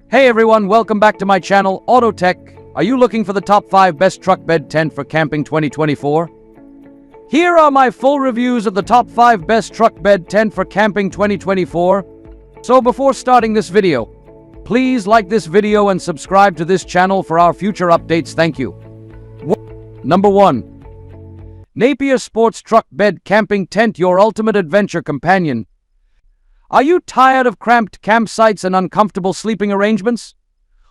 Hey everyone, welcome back to my channel, Autotech. Are you looking for the top 5 best truck bed tent for camping 2024? Here are my full reviews of the top 5 best truck bed tent for camping 2024. So before starting this video, please like this video and subscribe to this channel for our future updates. Thank you. Number 1. Napier Sportz Truck Bed Camping Tent, your ultimate adventure companion. Are you tired of cramped campsites and uncomfortable sleeping arrangements?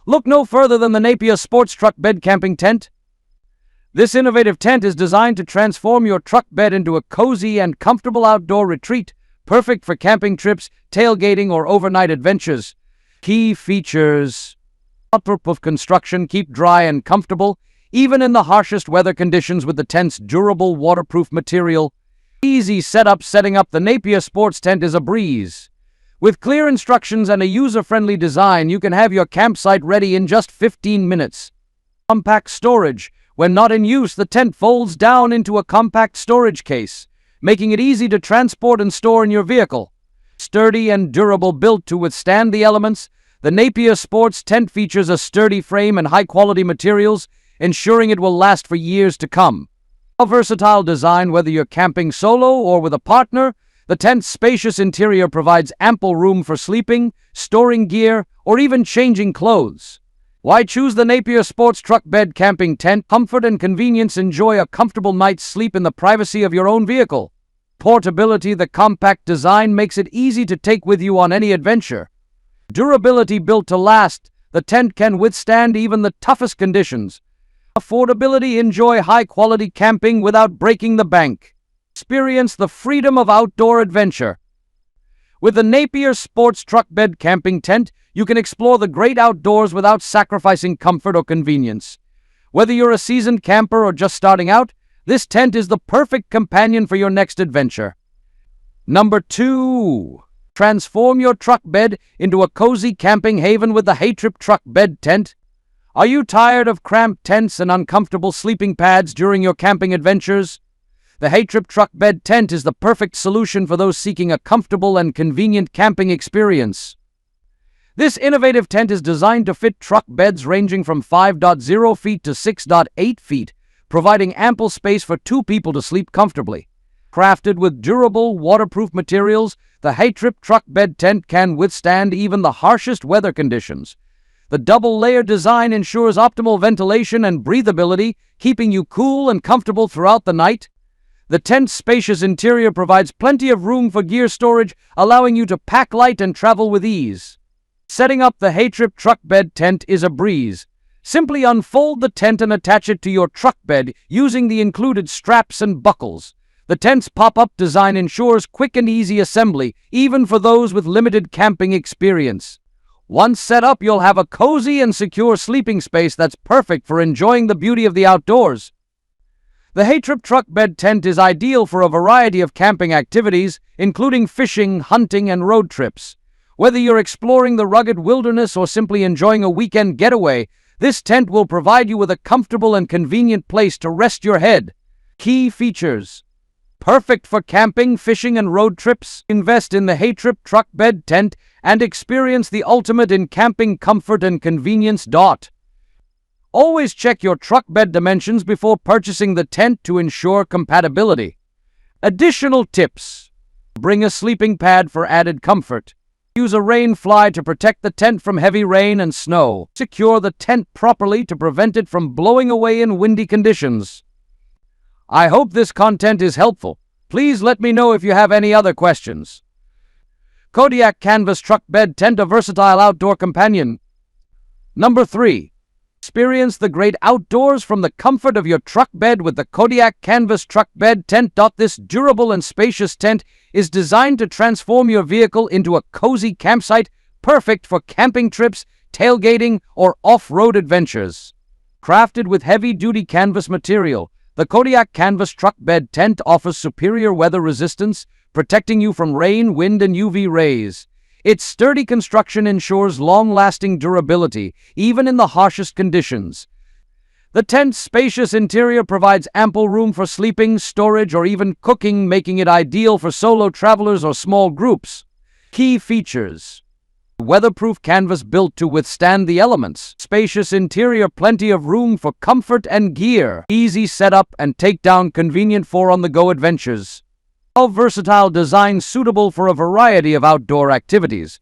Look no further than the Napier Sportz Truck Bed Camping Tent. This innovative tent is designed to transform your truck bed into a cozy and comfortable outdoor retreat, perfect for camping trips, tailgating, or overnight adventures. Key features: waterproof construction, keep dry and comfortable, even in the harshest weather conditions with the tent's durable waterproof material. Easy setup. Setting up the Napier Sportz tent is a breeze. With clear instructions and a user-friendly design, you can have your campsite ready in just 15 minutes. Compact storage. When not in use, the tent folds down into a compact storage case, making it easy to transport and store in your vehicle. Sturdy and durable. Built to withstand the elements, the Napier Sportz tent features a sturdy frame and high-quality materials, ensuring it will last for years to come. A versatile design. Whether you're camping solo or with a partner, the tent's spacious interior provides ample room for sleeping, storing gear, or even changing clothes. Why choose the Napier Sportz Truck Bed Camping Tent? Comfort and convenience. Enjoy a comfortable night's sleep in the privacy of your own vehicle. Portability. The compact design makes it easy to take with you on any adventure. Durability. Built to last, the tent can withstand even the toughest conditions. Affordability. Enjoy high-quality camping without breaking the bank. Experience the freedom of outdoor adventure. With the Napier Sportz Truck Bed Camping Tent, you can explore the great outdoors without sacrificing comfort or convenience. Whether you're a seasoned camper or just starting out, this tent is the perfect companion for your next adventure. Number 2. Transform your truck bed into a cozy camping haven with the HEYTRIP Truck Bed Tent. Are you tired of cramped tents and uncomfortable sleeping pads during your camping adventures? The HEYTRIP Truck Bed Tent is the perfect solution for those seeking a comfortable and convenient camping experience. This innovative tent is designed to fit truck beds ranging from 5.0 feet to 6.8 feet, providing ample space for 2 people to sleep comfortably. Crafted with durable, waterproof materials, the HEYTRIP Truck Bed Tent can withstand even the harshest weather conditions. The double-layer design ensures optimal ventilation and breathability, keeping you cool and comfortable throughout the night. The tent's spacious interior provides plenty of room for gear storage, allowing you to pack light and travel with ease. Setting up the HEYTRIP Truck Bed Tent is a breeze. Simply unfold the tent and attach it to your truck bed using the included straps and buckles. The tent's pop-up design ensures quick and easy assembly, even for those with limited camping experience. Once set up, you'll have a cozy and secure sleeping space that's perfect for enjoying the beauty of the outdoors. The HEYTRIP Truck Bed Tent is ideal for a variety of camping activities, including fishing, hunting, and road trips. Whether you're exploring the rugged wilderness or simply enjoying a weekend getaway, this tent will provide you with a comfortable and convenient place to rest your head. Key features: perfect for camping, fishing, and road trips. Invest in the HEYTRIP Truck Bed Tent and experience the ultimate in camping comfort and convenience. Always check your truck bed dimensions before purchasing the tent to ensure compatibility. Additional tips: bring a sleeping pad for added comfort. Use a rain fly to protect the tent from heavy rain and snow. Secure the tent properly to prevent it from blowing away in windy conditions. I hope this content is helpful. Please let me know if you have any other questions. Kodiak Canvas Truck Bed Tent, a versatile outdoor companion. Number 3. Experience the great outdoors from the comfort of your truck bed with the Kodiak Canvas Truck Bed Tent. This durable and spacious tent is designed to transform your vehicle into a cozy campsite, perfect for camping trips, tailgating, or off-road adventures. Crafted with heavy-duty canvas material, the Kodiak Canvas Truck Bed Tent offers superior weather resistance, protecting you from rain, wind, and UV rays. Its sturdy construction ensures long-lasting durability, even in the harshest conditions. The tent's spacious interior provides ample room for sleeping, storage, or even cooking, making it ideal for solo travelers or small groups. Key features: Weatherproof canvas built to withstand the elements. Spacious interior, plenty of room for comfort and gear. Easy setup and takedown, convenient for on-the-go adventures. A versatile design suitable for a variety of outdoor activities.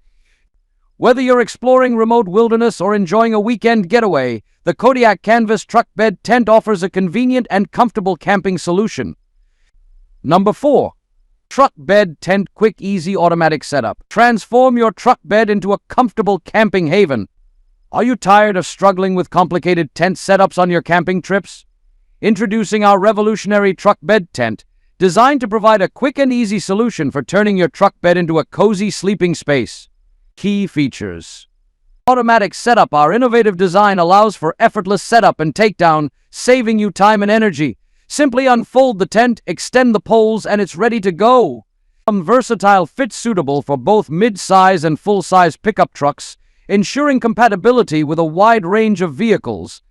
Whether you're exploring remote wilderness or enjoying a weekend getaway, the Kodiak Canvas Truck Bed Tent offers a convenient and comfortable camping solution. Number 4. Truck Bed Tent Quick Easy Automatic Setup. Transform your truck bed into a comfortable camping haven. Are you tired of struggling with complicated tent setups on your camping trips? Introducing our revolutionary truck bed tent, designed to provide a quick and easy solution for turning your truck bed into a cozy sleeping space. Key features. Automatic setup. Our innovative design allows for effortless setup and takedown, saving you time and energy. Simply unfold the tent, extend the poles, and it's ready to go. Versatile fit suitable for both mid-size and full-size pickup trucks, ensuring compatibility with a wide range of vehicles.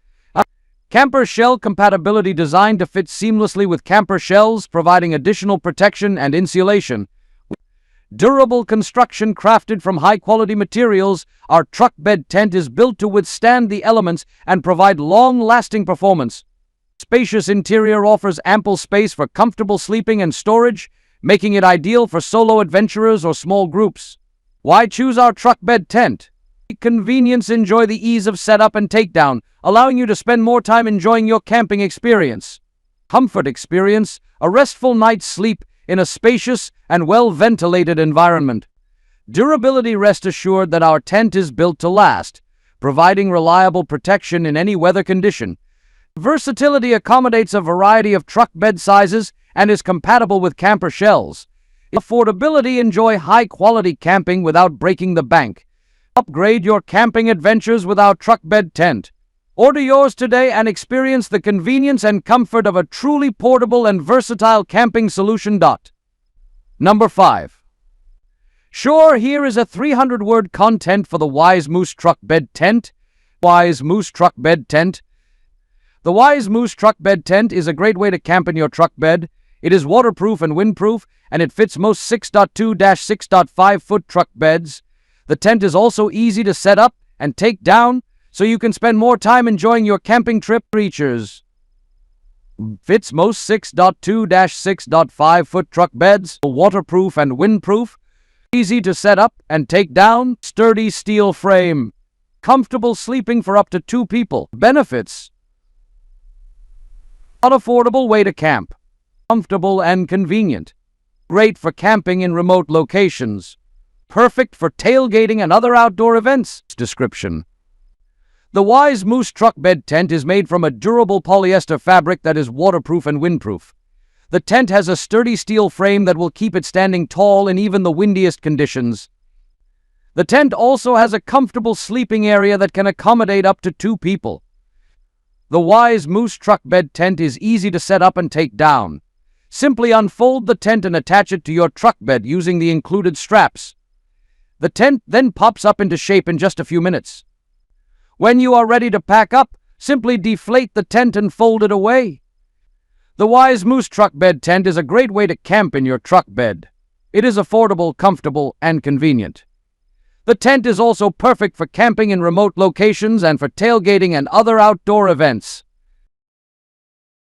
Camper shell compatibility, designed to fit seamlessly with camper shells, providing additional protection and insulation. Durable construction crafted from high-quality materials, our truck bed tent is built to withstand the elements and provide long-lasting performance. Spacious interior offers ample space for comfortable sleeping and storage, making it ideal for solo adventurers or small groups. Why choose our truck bed tent? Convenience. Enjoy the ease of setup and takedown, allowing you to spend more time enjoying your camping experience. Comfort experience. A restful night's sleep in a spacious and well-ventilated environment. Durability. Rest assured that our tent is built to last, providing reliable protection in any weather condition. Versatility. Accommodates a variety of truck bed sizes and is compatible with camper shells. Affordability. Enjoy high-quality camping without breaking the bank. Upgrade your camping adventures with our truck bed tent. Order yours today and experience the convenience and comfort of a truly portable and versatile camping solution. Number 5. Sure, here is a 300-word content for the Wise Moose Truck Bed Tent. Wise Moose Truck Bed Tent. The Wise Moose Truck Bed Tent is a great way to camp in your truck bed. It is waterproof and windproof, and it fits most 6.2-6.5-foot truck beds. The tent is also easy to set up and take down, so you can spend more time enjoying your camping trip. Features. Fits most 6.2-6.5-foot truck beds. Waterproof and windproof. Easy to set up and take down. Sturdy steel frame. Comfortable sleeping for up to 2 people. Benefits. An affordable way to camp. Comfortable and convenient. Great for camping in remote locations. Perfect for tailgating and other outdoor events. Description. The Wise Moose Truck Bed Tent is made from a durable polyester fabric that is waterproof and windproof. The tent has a sturdy steel frame that will keep it standing tall in even the windiest conditions. The tent also has a comfortable sleeping area that can accommodate up to 2 people. The Wise Moose Truck Bed Tent is easy to set up and take down. Simply unfold the tent and attach it to your truck bed using the included straps. The tent then pops up into shape in just a few minutes. When you are ready to pack up, simply deflate the tent and fold it away. The Wise Moose Truck Bed Tent is a great way to camp in your truck bed. It is affordable, comfortable, and convenient. The tent is also perfect for camping in remote locations and for tailgating and other outdoor events.